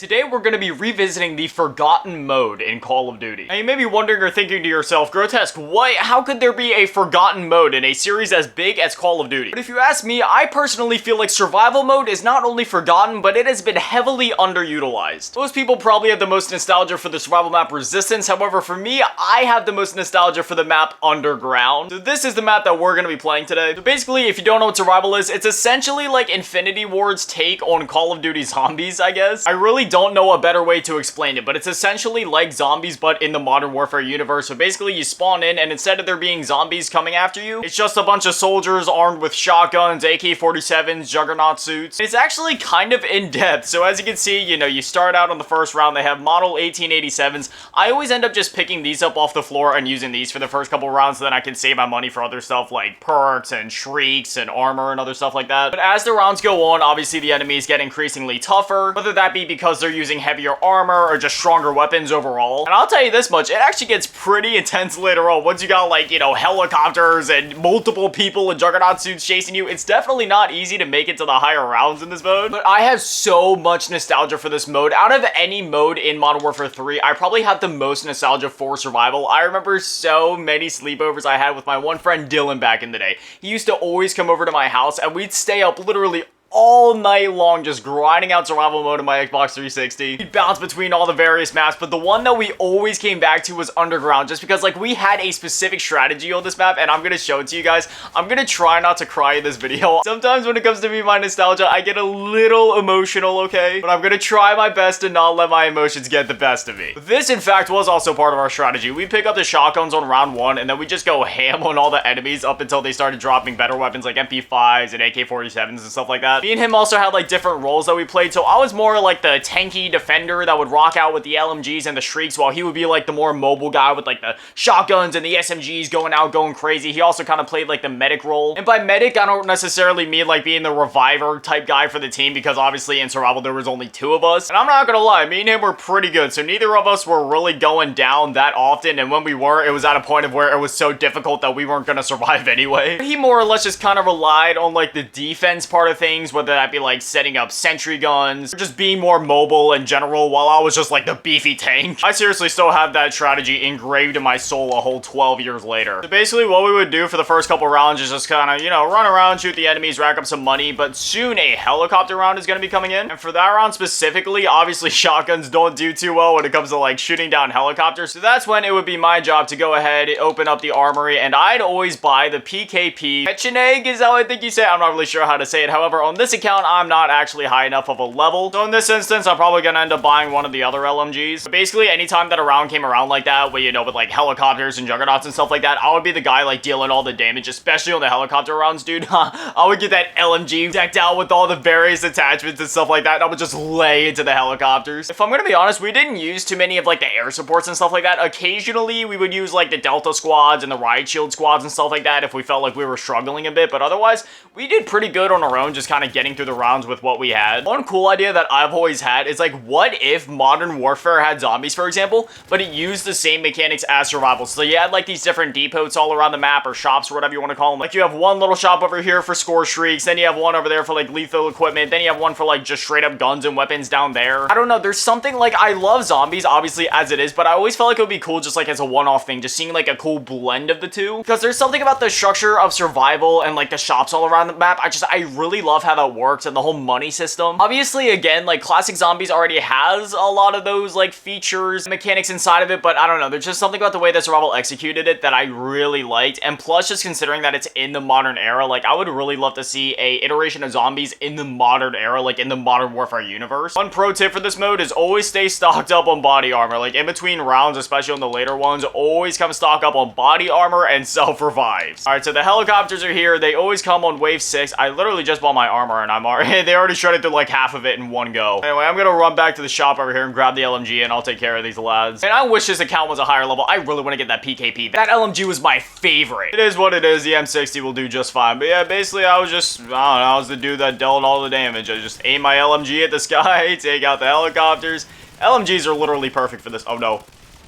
Today we're going to be revisiting the forgotten mode in Call of Duty. Now you may be wondering or thinking to yourself, Grotesque, how could there be a forgotten mode in a series as big as Call of Duty? But if you ask me, I personally feel like survival mode is not only forgotten, but it has been heavily underutilized. Most people probably have the most nostalgia for the survival map Resistance, however for me, I have the most nostalgia for the map Underground. So this is the map that we're going to be playing today. So basically, if you don't know what survival is, it's essentially like Infinity Ward's take on Call of Duty Zombies, I guess. I really don't know a better way to explain it, but it's essentially like zombies but in the Modern Warfare universe. So basically you spawn in and instead of there being zombies coming after you, it's just a bunch of soldiers armed with shotguns, AK-47s, juggernaut suits. It's actually kind of in-depth. So as you can see, you start out on the first round, they have model 1887s. I always end up just picking these up off the floor and using these for the first couple rounds so then I can save my money for other stuff like perks and shrieks and armor and other stuff like that. But as the rounds go on, obviously the enemies get increasingly tougher, whether that be because they're using heavier armor or just stronger weapons overall. And I'll tell you this much, it actually gets pretty intense later on once you got like, helicopters and multiple people in juggernaut suits chasing you. It's definitely not easy to make it to the higher rounds in this mode, but I have so much nostalgia for this mode. Out of any mode in Modern Warfare 3, I probably have the most nostalgia for survival. I remember so many sleepovers I had with my one friend Dylan back in the day. He used to always come over to my house and we'd stay up literally all night long just grinding out survival mode in my Xbox 360. We'd bounce between all the various maps, but the one that we always came back to was Underground, just because like we had a specific strategy on this map, and I'm gonna show it to you guys. I'm gonna try not to cry in this video. Sometimes when it comes to me, my nostalgia, I get a little emotional, okay? But I'm gonna try my best to not let my emotions get the best of me. This, in fact, was also part of our strategy. We pick up the shotguns on round one, and then we just go ham on all the enemies up until they started dropping better weapons like MP5s and AK-47s and stuff like that. Me and him also had like different roles that we played, so I was more like the tanky defender that would rock out with the LMGs and the shrieks, while he would be like the more mobile guy with like the shotguns and the SMGs going out, going crazy. He also kind of played like the medic role. And by medic, I don't necessarily mean like being the reviver type guy for the team, because obviously in survival there was only two of us. And I'm not gonna lie, me and him were pretty good, so neither of us were really going down that often, and when we were, it was at a point of where it was so difficult that we weren't gonna survive anyway. He more or less just kind of relied on like the defense part of things, whether that be like setting up sentry guns or just being more mobile in general, while I was just like the beefy tank. I seriously still have that strategy engraved in my soul a whole 12 years later. So basically what we would do for the first couple rounds is just kind of, run around, shoot the enemies, rack up some money, but soon a helicopter round is going to be coming in. And for that round specifically, obviously shotguns don't do too well when it comes to like shooting down helicopters. So that's when it would be my job to go ahead, open up the armory, and I'd always buy the PKP. Petchenegg is how I think you say it. I'm not really sure how to say it. However, on this account, I'm not actually high enough of a level. So in this instance, I'm probably gonna end up buying one of the other LMGs. But basically, anytime that a round came around like that, where, with like helicopters and juggernauts and stuff like that, I would be the guy like dealing all the damage, especially on the helicopter rounds, dude. I would get that LMG decked out with all the various attachments and stuff like that, and I would just lay into the helicopters. If I'm gonna be honest, we didn't use too many of like the air supports and stuff like that. Occasionally, we would use like the Delta squads and the Riot Shield squads and stuff like that if we felt like we were struggling a bit, but otherwise, we did pretty good on our own, just kind of getting through the rounds with what we had. One cool idea that I've always had is like, what if Modern Warfare had zombies, for example, but it used the same mechanics as survival? So you had like these different depots all around the map, or shops, or whatever you want to call them. Like you have one little shop over here for score shrieks, then you have one over there for like lethal equipment, then you have one for like just straight up guns and weapons down there. I don't know, there's something like, I love zombies obviously as it is, but I always felt like it would be cool just like as a one-off thing, just seeing like a cool blend of the two, because there's something about the structure of survival and like the shops all around the map. I really love how that works, and the whole money system. Obviously, again, like classic zombies already has a lot of those like features, mechanics inside of it, but I don't know, there's just something about the way that survival executed it that I really liked. And plus, just considering that it's in the modern era, like I would really love to see a iteration of zombies in the modern era, like in the Modern Warfare universe. One pro tip for this mode is always stay stocked up on body armor. Like in between rounds, especially on the later ones, always come stock up on body armor and self-revives. All right, so the helicopters are here. They always come on wave 6. I literally just bought my armor and I'm already, they already shredded through like half of it in one go. Anyway, I'm gonna run back to the shop over here and grab the LMG, and I'll take care of these lads. And I wish this account was a higher level. I really want to get that PKP. That LMG was my favorite. It is what it is. The M60 will do just fine. But yeah, basically I was just, I don't know, I was the dude that dealt all the damage. I just aim my LMG at the sky, take out the helicopters. LMGs are literally perfect for this. Oh no.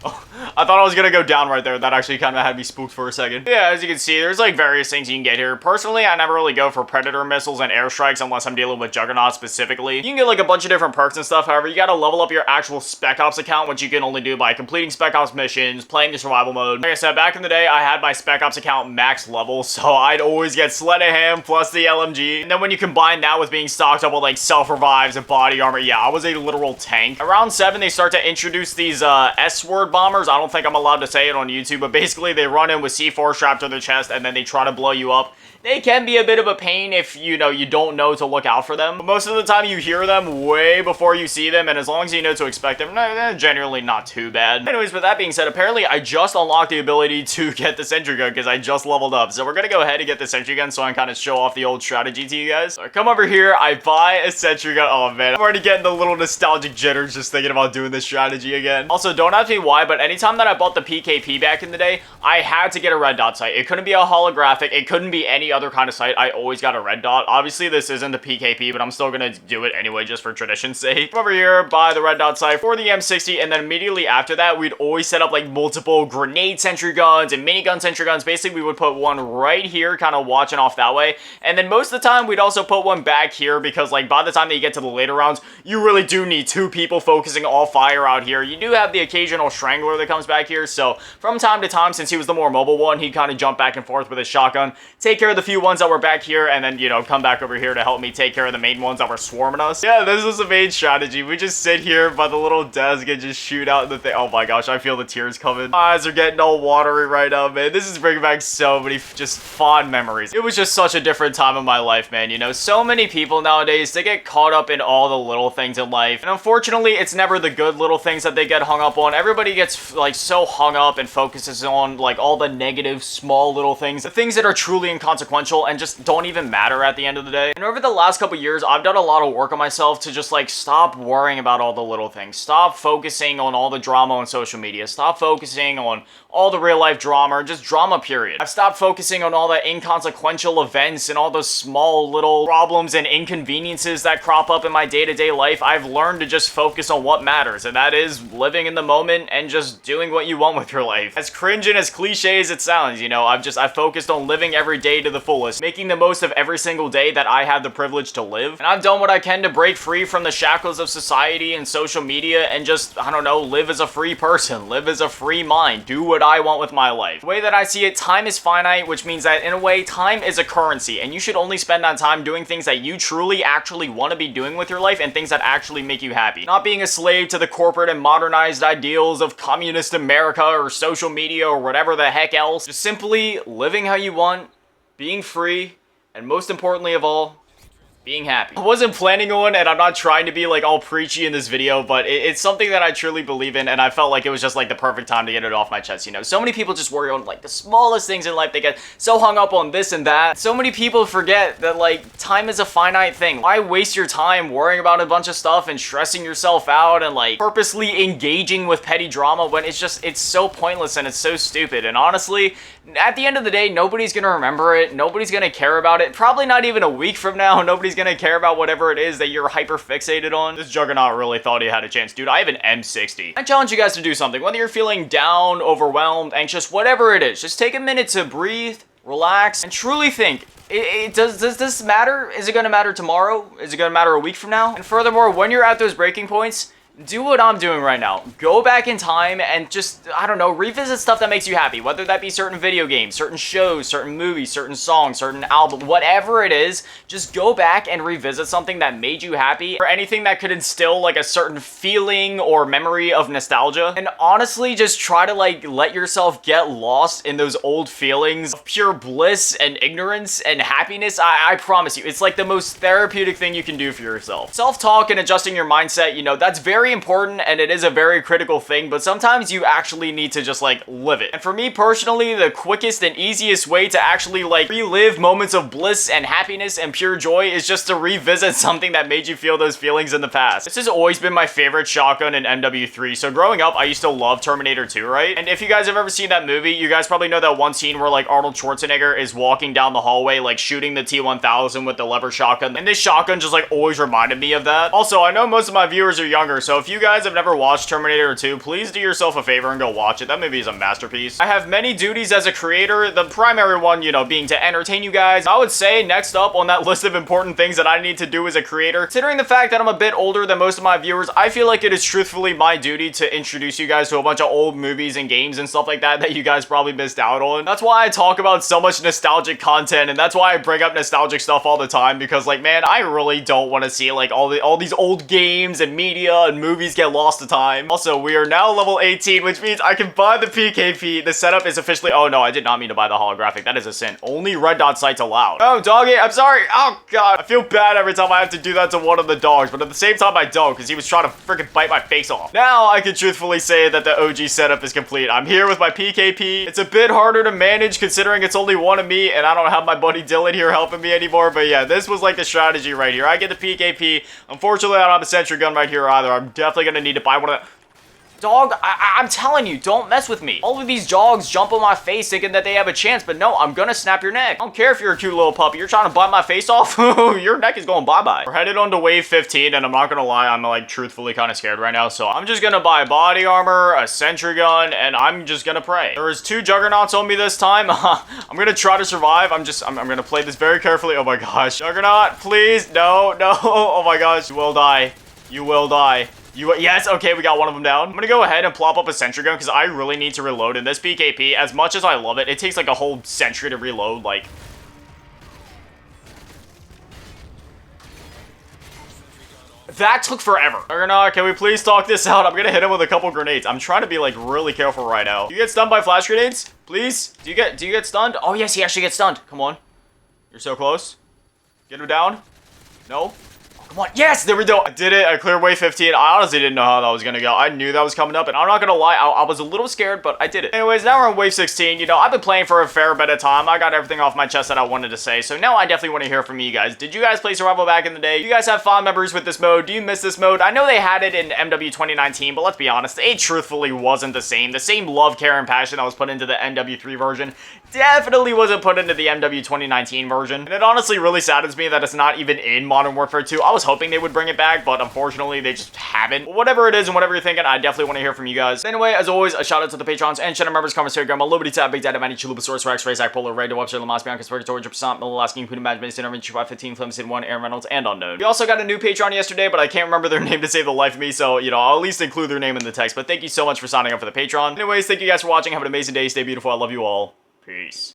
I thought I was gonna go down right there. That actually kind of had me spooked for a second. Yeah, as you can see, there's like various things you can get here. Personally, I never really go for Predator missiles and airstrikes unless I'm dealing with Juggernaut specifically. You can get like a bunch of different perks and stuff. However, you gotta level up your actual Spec Ops account, which you can only do by completing Spec Ops missions, playing the survival mode. Like I said, back in the day, I had my Spec Ops account max level, so I'd always get Sledaham plus the LMG. And then when you combine that with being stocked up with like self-revives and body armor, yeah, I was a literal tank. Around 7, they start to introduce these S-word bombers. I don't think I'm allowed to say it on YouTube, but basically they run in with C4 strapped to their chest and then they try to blow you up. They can be a bit of a pain if, you know, you don't know to look out for them. But most of the time you hear them way before you see them, and as long as you know to expect them, they're generally not too bad. Anyways, with that being said, apparently I just unlocked the ability to get the sentry gun because I just leveled up. So we're gonna go ahead and get the sentry gun so I can kind of show off the old strategy to you guys. So I come over here, I buy a sentry gun. Oh man, I'm already getting the little nostalgic jitters just thinking about doing this strategy again. Also, don't ask me why, but anytime that I bought the PKP back in the day, I had to get a red dot sight. It couldn't be a holographic, it couldn't be any other kind of sight. I always got a red dot. Obviously, this isn't the PKP, but I'm still gonna do it anyway just for tradition's sake. Come over here, buy the red dot sight for the M60, and then immediately after that, we'd always set up like multiple grenade sentry guns and minigun sentry guns. Basically, we would put one right here, kind of watching off that way, and then most of the time, we'd also put one back here because like by the time that you get to the later rounds, you really do need 2 people focusing all fire out here. You do have the occasional strangler that comes back here, so from time to time, since he was the more mobile one, he'd kind of jump back and forth with his shotgun, take care of the few ones that were back here, and then, you know, come back over here to help me take care of the main ones that were swarming us. Yeah, this is the main strategy. We just sit here by the little desk and just shoot out the thing. Oh my gosh, I feel the tears coming. My eyes are getting all watery right now, man. This is bringing back so many just fond memories. It was just such a different time of my life, man. You know, so many people nowadays, they get caught up in all the little things in life. And unfortunately, it's never the good little things that they get hung up on. Everybody gets like so hung up and focuses on like all the negative, small little things, the things that are truly inconsequential and just don't even matter at the end of the day. And over the last couple years, I've done a lot of work on myself to just like stop worrying about all the little things. Stop focusing on all the drama on social media. Stop focusing on all the real life drama, or just drama period. I've stopped focusing on all the inconsequential events and all those small little problems and inconveniences that crop up in my day-to-day life. I've learned to just focus on what matters, and that is living in the moment and just doing what you want with your life. As cringe and as cliche as it sounds, you know, I've focused on living every day to the fullest, making the most of every single day that I have the privilege to live. And I've done what I can to break free from the shackles of society and social media and just, I don't know, live as a free person, live as a free mind, do what I want with my life. The way that I see it, time is finite, which means that in a way, time is a currency, and you should only spend that time doing things that you truly actually want to be doing with your life and things that actually make you happy. Not being a slave to the corporate and modernized ideals of communist America or social media or whatever the heck else. Just simply living how you want, being free, and most importantly of all, being happy. I wasn't planning on, and I'm not trying to be like all preachy in this video, but it's something that I truly believe in, and I felt like it was just like the perfect time to get it off my chest, you know? So many people just worry on like the smallest things in life. They get so hung up on this and that. So many people forget that like time is a finite thing. Why waste your time worrying about a bunch of stuff and stressing yourself out and like purposely engaging with petty drama when it's so pointless and it's so stupid. And honestly, at the end of the day, nobody's gonna remember it. Nobody's gonna care about it. Probably not even a week from now. Nobody's gonna care about whatever it is that you're hyper fixated on. This Juggernaut really thought he had a chance. Dude, I have an M60. I challenge you guys to do something. Whether you're feeling down, overwhelmed, anxious, whatever it is, just take a minute to breathe, relax, and truly think. Does this matter? Is it gonna matter tomorrow? Is it gonna matter a week from now? And furthermore, when you're at those breaking points, do what I'm doing right now. Go back in time and just, I don't know, revisit stuff that makes you happy. Whether that be certain video games, certain shows, certain movies, certain songs, certain albums, whatever it is, just go back and revisit something that made you happy or anything that could instill like a certain feeling or memory of nostalgia. And honestly, just try to like let yourself get lost in those old feelings of pure bliss and ignorance and happiness. I promise you, it's like the most therapeutic thing you can do for yourself. Self-talk and adjusting your mindset, you know, that's very important and it is a very critical thing, but sometimes you actually need to just like live it. And for me personally, the quickest and easiest way to actually like relive moments of bliss and happiness and pure joy is just to revisit something that made you feel those feelings in the past. This has always been my favorite shotgun in MW3. So growing up, I used to love Terminator 2, right? And if you guys have ever seen that movie, you guys probably know that one scene where like Arnold Schwarzenegger is walking down the hallway like shooting the T-1000 with the lever shotgun. And this shotgun just like always reminded me of that. Also, I know most of my viewers are younger, so So if you guys have never watched Terminator 2, please do yourself a favor and go watch it. That movie is a masterpiece. I have many duties as a creator, the primary one, you know, being to entertain you guys. I would say next up on that list of important things that I need to do as a creator, considering the fact that I'm a bit older than most of my viewers, I feel like it is truthfully my duty to introduce you guys to a bunch of old movies and games and stuff like that you guys probably missed out on. That's why I talk about so much nostalgic content, and that's why I bring up nostalgic stuff all the time, because like, man, I really don't want to see like all these old games and media and movies get lost to time. Also, we are now level 18, which means I can buy the PKP. The setup is officially, oh no, I did not mean to buy the holographic. That is a sin. Only red dot sights allowed. Oh, doggy, I'm sorry. Oh god, I feel bad every time I have to do that to one of the dogs, but at the same time I don't, because he was trying to freaking bite my face off. Now I can truthfully say that the OG setup is complete. I'm here with my PKP. It's a bit harder to manage considering it's only one of me, and I don't have my buddy Dylan here helping me anymore, but yeah, this was like the strategy right here. I get the PKP. Unfortunately, I don't have a sentry gun right here either. I'm definitely gonna need to buy one of the... Dog, I'm telling you, don't mess with me. All of these dogs jump on my face thinking that they have a chance, but no, I'm gonna snap your neck. I don't care if you're a cute little puppy. You're trying to bite my face off? Your neck is going bye-bye. We're headed on to wave 15, and I'm not gonna lie, I'm like truthfully kind of scared right now, so I'm just gonna buy body armor, a sentry gun, and I'm just gonna pray. There's 2 juggernauts on me this time. I'm gonna try to survive. I'm gonna play this very carefully. Oh my gosh. Juggernaut, please. No. Oh my gosh. You will die. You will die. Yes, okay, we got one of them down. I'm gonna go ahead and plop up a sentry gun because I really need to reload. In this PKP, as much as I love it, it takes like a whole century to reload, like... That took forever. Juggernaut, can we please talk this out? I'm gonna hit him with a couple grenades. I'm trying to be like really careful right now. You get stunned by flash grenades? Please? Do you get stunned? Oh yes, he actually gets stunned. Come on. You're so close. Get him down. No. Come on. Yes, there we go. I did it. I cleared wave 15. I honestly didn't know how that was gonna go. I knew that was coming up, and I'm not gonna lie, I was a little scared, but I did it. Anyways, now we're on wave 16. You know, I've been playing for a fair bit of time. I got everything off my chest that I wanted to say, so now I definitely want to hear from you guys. Did you guys play survival back in the day? Do you guys have fond memories with this mode? Do you miss this mode? I know they had it in MW 2019, but let's be honest, it truthfully wasn't the same. The same love, care, and passion that was put into the MW3 version definitely wasn't put into the MW 2019 version. And it honestly really saddens me that it's not even in Modern Warfare 2. I was hoping they would bring it back, but unfortunately they just haven't. Whatever it is and whatever you're thinking, I definitely want to hear from you guys. Anyway, as always, a shout out to the patrons and channel members, comments, Telegram, Liberty Tab, Big Data, Manny, Chalupasaurus, Rex, Ray, Zach, Polar, Ray, Webster, Lamas, Bianca, Spurgatory, Dripsant, Milalasking, Puda, Madge, Mason, Irvin, 515, Flemson, 1, Aaron Reynolds, and Unknown. We also got a new Patreon yesterday, but I can't remember their name to save the life of me, so, you know, I'll at least include their name in the text, but thank you so much for signing up for the Patreon. Anyways, thank you guys for watching. Have an amazing day. Stay beautiful. I love you all. Peace.